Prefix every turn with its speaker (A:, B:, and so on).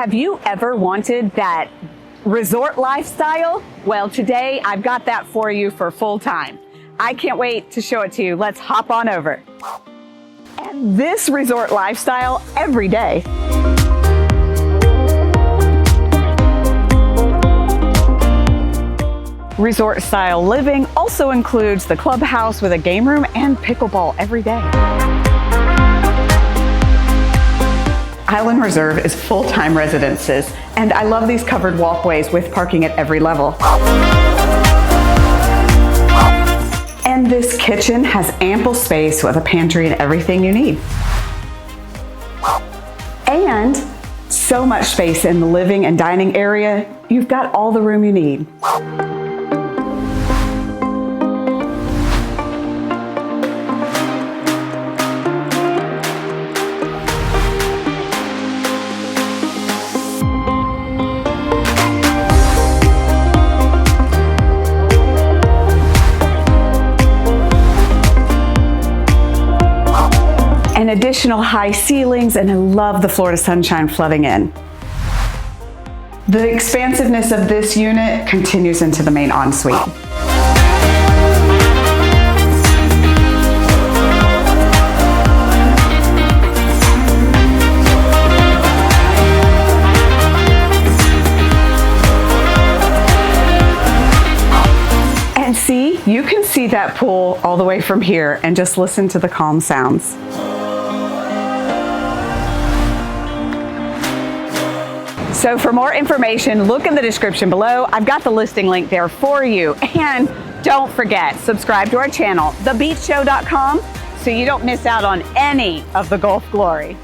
A: Have you ever wanted that resort lifestyle? Well, today I've got that for you for full time. I can't wait to show it to you. Let's hop on over. And this resort lifestyle every day. Resort style living also includes the clubhouse with a game room and pickleball every day. Island Reserve is full-time residences, and I love these covered walkways with parking at every level. And this kitchen has ample space with a pantry and everything you need. And so much space in the living and dining area, you've got all the room you need. And additional high ceilings, and I love the Florida sunshine flooding in. The expansiveness of this unit continues into the main ensuite. And see, you can see that pool all the way from here and just listen to the calm sounds. So for more information, look in the description below. I've got the listing link there for you. And don't forget, subscribe to our channel, thebeachshow.com, so you don't miss out on any of the Gulf glory.